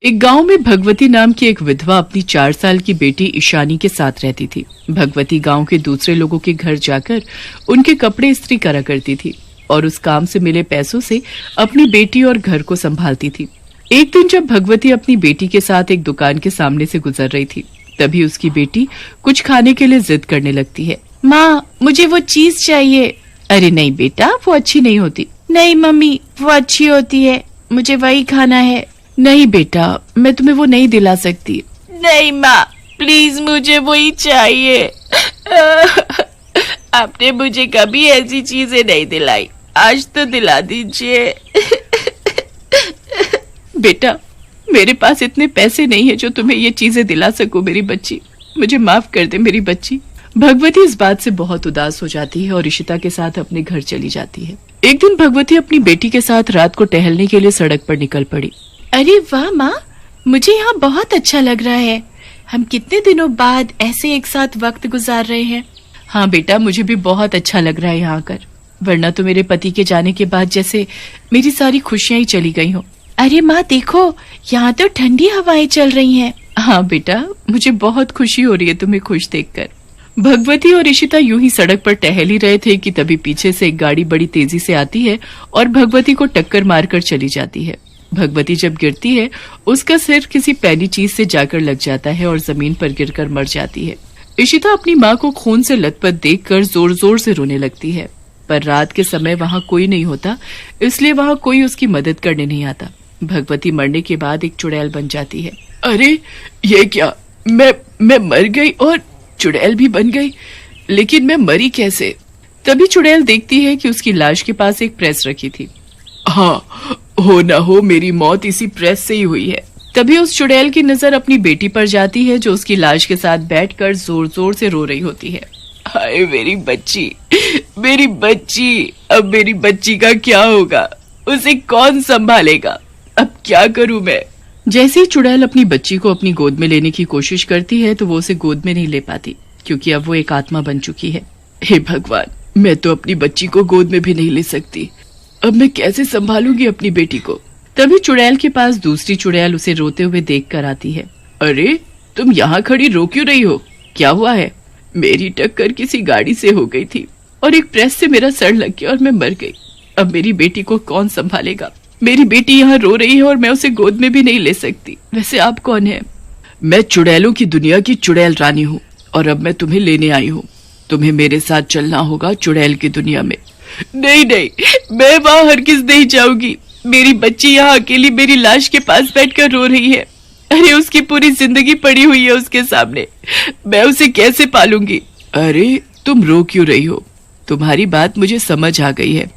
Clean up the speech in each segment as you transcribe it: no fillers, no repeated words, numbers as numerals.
एक गांव में भगवती नाम की एक विधवा अपनी 4 साल की बेटी ईशानी के साथ रहती थी। भगवती गांव के दूसरे लोगों के घर जाकर उनके कपड़े इस्त्री करा करती थी और उस काम से मिले पैसों से अपनी बेटी और घर को संभालती थी। एक दिन जब भगवती अपनी बेटी के साथ एक दुकान के सामने से गुजर रही थी, तभी उसकी बेटी कुछ खाने के लिए जिद करने लगती है। माँ, मुझे वो चीज चाहिए। अरे नहीं बेटा, वो अच्छी नहीं होती। नहीं मम्मी, वो अच्छी होती है, मुझे वही खाना है। नहीं बेटा, मैं तुम्हें वो नहीं दिला सकती। नहीं माँ, प्लीज मुझे वही चाहिए। आपने मुझे कभी ऐसी चीजें नहीं दिलाई, आज तो दिला दीजिए। बेटा, मेरे पास इतने पैसे नहीं है जो तुम्हें ये चीजें दिला सकूं मेरी बच्ची, मुझे माफ कर दे मेरी बच्ची। भगवती इस बात से बहुत उदास हो जाती है और इशिता के साथ अपने घर चली जाती है। एक दिन भगवती अपनी बेटी के साथ रात को टहलने के लिए सड़क पर निकल पड़ी। अरे वाह माँ, मुझे यहाँ बहुत अच्छा लग रहा है। हम कितने दिनों बाद ऐसे एक साथ वक्त गुजार रहे हैं। हाँ बेटा, मुझे भी बहुत अच्छा लग रहा है यहाँ आकर, वरना तो मेरे पति के जाने के बाद जैसे मेरी सारी खुशियाँ ही चली गई हो। अरे माँ देखो, यहाँ तो ठंडी हवाएं चल रही हैं। हाँ बेटा, मुझे बहुत खुशी हो रही है तुम्हें खुश देखकर। भगवती और इशिता यूं ही सड़क पर टहल ही रहे थे कि तभी पीछे से एक गाड़ी बड़ी तेजी से आती है और भगवती को टक्कर मारकर चली जाती है। भगवती जब गिरती है, उसका सिर किसी पैनी चीज से जाकर लग जाता है और जमीन पर गिरकर मर जाती है। इशिता अपनी माँ को खून से लथपथ देखकर जोर जोर से रोने लगती है, पर रात के समय वहाँ कोई नहीं होता, इसलिए वहाँ कोई उसकी मदद करने नहीं आता। भगवती मरने के बाद एक चुड़ैल बन जाती है। अरे ये क्या, मैं मर गई और चुड़ैल भी बन गई, लेकिन मैं मरी कैसे? तभी चुड़ैल देखती है कि उसकी लाश के पास एक प्रेस रखी थी। हाँ, हो ना हो मेरी मौत इसी प्रेस से ही हुई है। तभी उस चुड़ैल की नजर अपनी बेटी पर जाती है जो उसकी लाश के साथ बैठकर जोर जोर से रो रही होती है। हाय मेरी बच्ची, मेरी बच्ची, अब मेरी बच्ची का क्या होगा? उसे कौन संभालेगा? अब क्या करूं मैं? जैसे ही चुड़ैल अपनी बच्ची को अपनी गोद में लेने की कोशिश करती है तो वो उसे गोद में नहीं ले पाती, क्योंकि अब वो एक आत्मा बन चुकी है। हे भगवान, मैं तो अपनी बच्ची को गोद में भी नहीं ले सकती, अब मैं कैसे संभालूंगी अपनी बेटी को? तभी चुड़ैल के पास दूसरी चुड़ैल उसे रोते हुए देख कर आती है। अरे तुम यहाँ खड़ी रो क्यों रही हो? क्या हुआ है? मेरी टक्कर किसी गाड़ी से हो गई थी और एक प्रेस से मेरा सर लग गया और मैं मर गई। अब मेरी बेटी को कौन संभालेगा? मेरी बेटी यहाँ रो रही है और मैं उसे गोद में भी नहीं ले सकती। वैसे आप कौन है? मैं चुड़ैलों की दुनिया की चुड़ैल रानी हूँ और अब मैं तुम्हें लेने आई हूँ। तुम्हें मेरे साथ चलना होगा चुड़ैल की दुनिया में। नहीं नहीं, मैं वहाँ हरगिज नहीं जाऊंगी। मेरी बच्ची यहाँ अकेली मेरी लाश के पास बैठकर रो रही है। अरे उसकी पूरी जिंदगी पड़ी हुई है उसके सामने, मैं उसे कैसे पालूंगी? अरे तुम रो क्यों रही हो? तुम्हारी बात मुझे समझ आ गई है,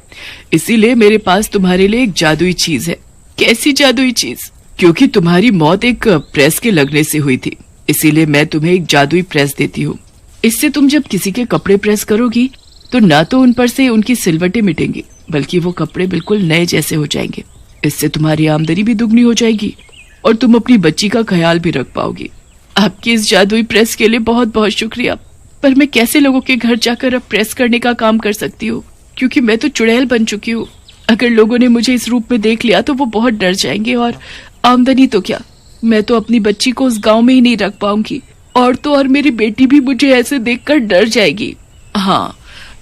इसीलिए मेरे पास तुम्हारे लिए एक जादुई चीज है। कैसी जादुई चीज? क्योंकि तुम्हारी मौत एक प्रेस के लगने से हुई थी, इसीलिए मैं तुम्हें एक जादुई प्रेस देती हूँ। इससे तुम जब किसी के कपड़े प्रेस करोगी तो न तो उन पर से उनकी सिलवटें मिटेंगी, बल्कि वो कपड़े बिल्कुल नए जैसे हो जाएंगे। इससे तुम्हारी आमदनी भी दुगनी हो जाएगी और तुम अपनी बच्ची का ख्याल भी रख पाओगी। आपकी इस जादुई प्रेस के लिए बहुत बहुत शुक्रिया, पर मैं कैसे लोगों के घर जाकर अब प्रेस करने का काम कर सकती हूँ, क्योंकि मैं तो चुड़ैल बन चुकी हूँ। अगर लोगों ने मुझे इस रूप में देख लिया तो वो बहुत डर जाएंगे, और आमदनी तो क्या, मैं तो अपनी बच्ची को उस गांव में ही नहीं रख पाऊंगी, और तो और मेरी बेटी भी मुझे ऐसे देखकर डर जाएगी। हाँ,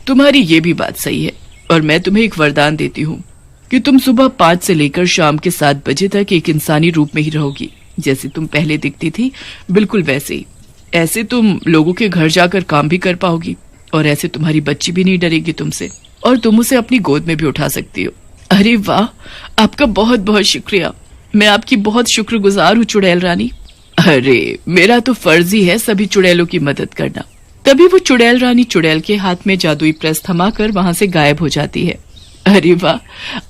तुम्हारी ये भी बात सही है, और मैं तुम्हें एक वरदान देती हूँ कि तुम सुबह 5 से लेकर शाम के 7 बजे तक एक इंसानी रूप में ही रहोगी, जैसे तुम पहले दिखती थी बिल्कुल वैसे ही। ऐसे तुम लोगों के घर जाकर काम भी कर पाओगी, और ऐसे तुम्हारी बच्ची भी नहीं डरेगी तुमसे, और तुम उसे अपनी गोद में भी उठा सकती हो। अरे वाह, आपका बहुत बहुत शुक्रिया, मैं आपकी बहुत शुक्रगुजार हूँ चुड़ैल रानी। अरे मेरा तो फर्ज ही है सभी चुड़ैलों की मदद करना। तभी वो चुड़ैल रानी चुड़ैल के हाथ में जादुई प्रेस थमाकर वहां से गायब हो जाती है। अरे वाह,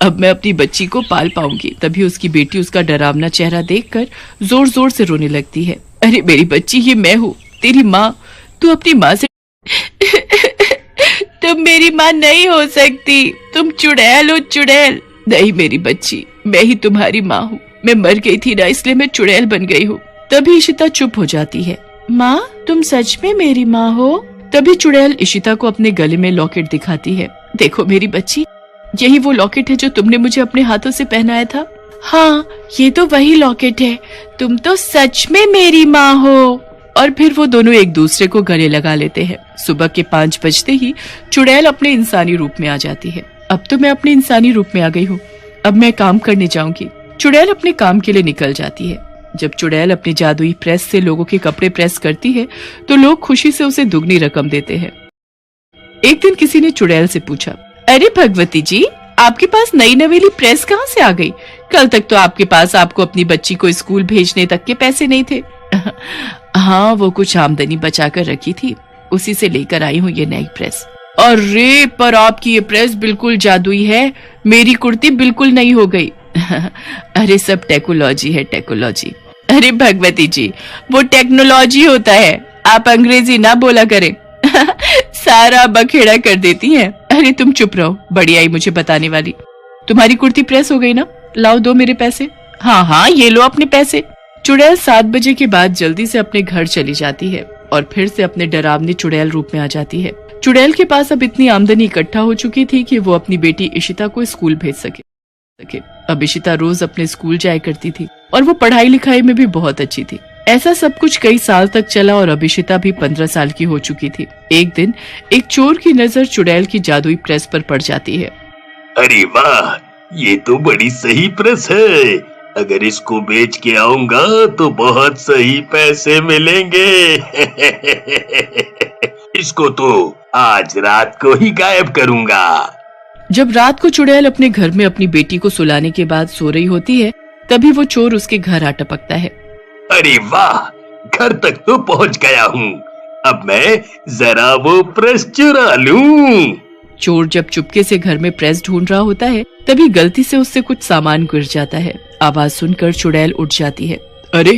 अब मैं अपनी बच्ची को पाल पाऊंगी। तभी उसकी बेटी उसका डरावना चेहरा देखकर जोर जोर से रोने लगती है। अरे मेरी बच्ची, ये मैं हूँ, तेरी माँ। तू अपनी माँ से तुम मेरी माँ नहीं हो सकती, तुम चुड़ैल हो चुड़ैल। नहीं मेरी बच्ची, मैं ही तुम्हारी माँ हूँ। मैं मर गई थी ना, इसलिए मैं चुड़ैल बन गई हूँ। तभी इशिता चुप हो जाती है। माँ, तुम सच में मेरी माँ हो? तभी चुड़ैल इशिता को अपने गले में लॉकेट दिखाती है। देखो मेरी बच्ची, यही वो लॉकेट है जो तुमने मुझे अपने हाथों से पहनाया था। हाँ, ये तो वही लॉकेट है। तुम तो सच में मेरी माँ हो। और फिर वो दोनों एक दूसरे को गले लगा लेते हैं। सुबह के 5 बजते ही चुड़ैल अपने इंसानी रूप में आ जाती है। अब तो मैं अपने इंसानी रूप में आ गई हूँ, अब मैं काम करने जाऊंगी। चुड़ैल अपने काम के लिए निकल जाती है। जब चुड़ैल अपनी जादुई प्रेस से लोगों के कपड़े प्रेस करती है तो लोग खुशी से उसे दुगनी रकम देते हैं। एक दिन किसी ने चुड़ैल से पूछा, अरे भगवती जी, आपके पास नई नवेली प्रेस कहाँ से आ गई? कल तक तो आपके पास आपको अपनी बच्ची को स्कूल भेजने तक के पैसे नहीं थे। हाँ, वो कुछ आमदनी बचा कर रखी थी, उसी से लेकर आई हूँ ये नई प्रेस। अरे पर आपकी ये प्रेस बिल्कुल जादुई है, मेरी कुर्ती बिल्कुल नई हो गई। अरे सब टेक्नोलॉजी है, टेक्नोलॉजी। अरे भगवती जी, वो टेक्नोलॉजी होता है, आप अंग्रेजी ना बोला करें। सारा बखेड़ा कर देती हैं। अरे तुम चुप रहो, बड़ी आई मुझे बताने वाली। तुम्हारी कुर्ती प्रेस हो गई ना? लाओ, दो मेरे पैसे। हाँ हाँ, ये लो अपने पैसे। चुड़ैल 7 बजे के बाद जल्दी से अपने घर चली जाती है और फिर से अपने डरावनी चुड़ैल रूप में आ जाती है। चुड़ैल के पास अब इतनी आमदनी इकट्ठा हो चुकी थी कि वो अपनी बेटी इशिता को स्कूल भेज सके। अब इशिता रोज अपने स्कूल जाया करती थी और वो पढ़ाई लिखाई में भी बहुत अच्छी थी। ऐसा सब कुछ कई साल तक चला और अब इशिता भी 15 साल की हो चुकी थी। एक दिन एक चोर की नजर चुड़ैल की जादुई प्रेस पर पड़ जाती है। अरे वाह, ये तो बड़ी सही प्रेस है। अगर इसको बेच के आऊंगा तो बहुत सही पैसे मिलेंगे। इसको तो आज रात को ही गायब करूंगा। जब रात को चुड़ैल अपने घर में अपनी बेटी को सुलाने के बाद सो रही होती है, तभी वो चोर उसके घर आ टपकता है। अरे वाह, घर तक तो पहुंच गया हूँ। अब मैं जरा वो प्रेस चुरा लूं। चोर जब चुपके से घर में प्रेस ढूंढ रहा होता है, तभी गलती से उससे कुछ सामान गिर जाता है। आवाज सुनकर चुड़ैल उठ जाती है। अरे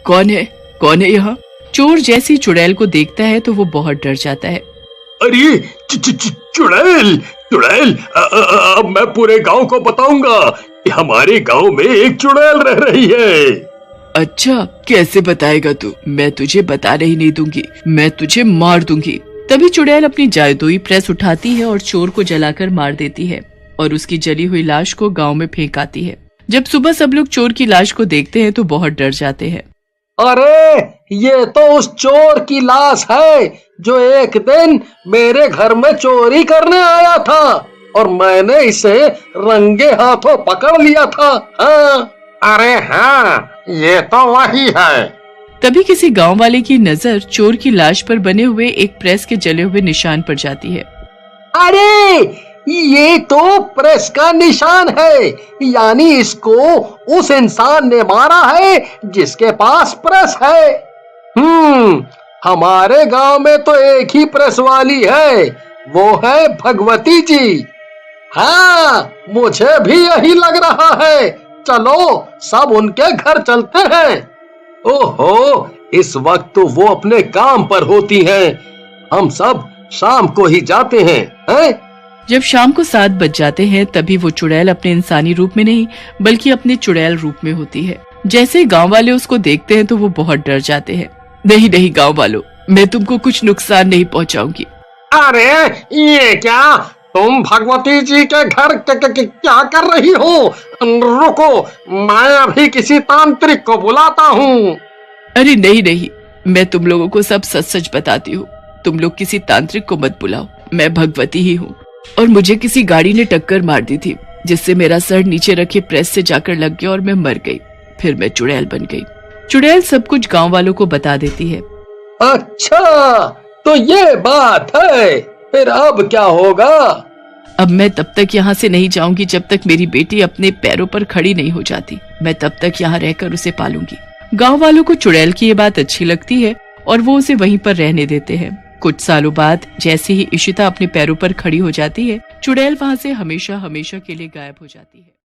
कौन है यहाँ? चोर जैसी चुड़ैल को देखता है तो वो बहुत डर जाता है। अरे चुड़ैल, अब मैं पूरे गांव को बताऊंगा कि हमारे गांव में एक चुड़ैल रह रही है। अच्छा, कैसे बताएगा तू? मैं तुझे बताने ही नहीं दूंगी, मैं तुझे मार दूंगी। तभी चुड़ैल अपनी जादुई प्रेस उठाती है और चोर को जलाकर मार देती है और उसकी जली हुई लाश को गांव में फेंक आती है। जब सुबह सब लोग चोर की लाश को देखते हैं तो बहुत डर जाते हैं। अरे ये तो उस चोर की लाश है जो एक दिन मेरे घर में चोरी करने आया था और मैंने इसे रंगे हाथों पकड़ लिया था। हाँ। अरे हाँ, ये तो वही है। तभी किसी गांव वाले की नजर चोर की लाश पर बने हुए एक प्रेस के जले हुए निशान पर जाती है। अरे ये तो प्रेस का निशान है, यानी इसको उस इंसान ने मारा है जिसके पास प्रेस है। हमारे गांव में तो एक ही प्रेस वाली है, वो है भगवती जी। हाँ, मुझे भी यही लग रहा है। चलो सब उनके घर चलते हैं। ओहो, इस वक्त तो वो अपने काम पर होती हैं। हम सब शाम को ही जाते हैं। जब शाम को 7 बज जाते हैं तभी वो चुड़ैल अपने इंसानी रूप में नहीं बल्कि अपने चुड़ैल रूप में होती है। जैसे गांव वाले उसको देखते हैं तो वो बहुत डर जाते हैं। नहीं गांव वालों, मैं तुमको कुछ नुकसान नहीं पहुंचाऊंगी। अरे ये क्या, तुम भगवती जी के घर क्या कर रही हो? रुको, मैं अभी किसी तांत्रिक को बुलाता हूँ। अरे नहीं, मैं तुम लोगों को सब सच बताती हूँ। तुम लोग किसी तांत्रिक को मत बुलाओ, मैं भगवती ही हूँ और मुझे किसी गाड़ी ने टक्कर मार दी थी जिससे मेरा सर नीचे रखे प्रेस से जाकर लग गया और मैं मर गई। फिर मैं चुड़ैल बन गई। चुड़ैल सब कुछ गांव वालों को बता देती है। अच्छा, तो ये बात है, फिर अब क्या होगा? अब मैं तब तक यहाँ से नहीं जाऊंगी जब तक मेरी बेटी अपने पैरों पर खड़ी नहीं हो जाती। मैं तब तक यहाँ रहकर उसे पालूंगी। गांव वालों को चुड़ैल की ये बात अच्छी लगती है और वो उसे वहीं पर रहने देते हैं। कुछ सालों बाद जैसे ही इशिता अपने पैरों पर खड़ी हो जाती है, चुड़ैल वहाँ से हमेशा के लिए गायब हो जाती है।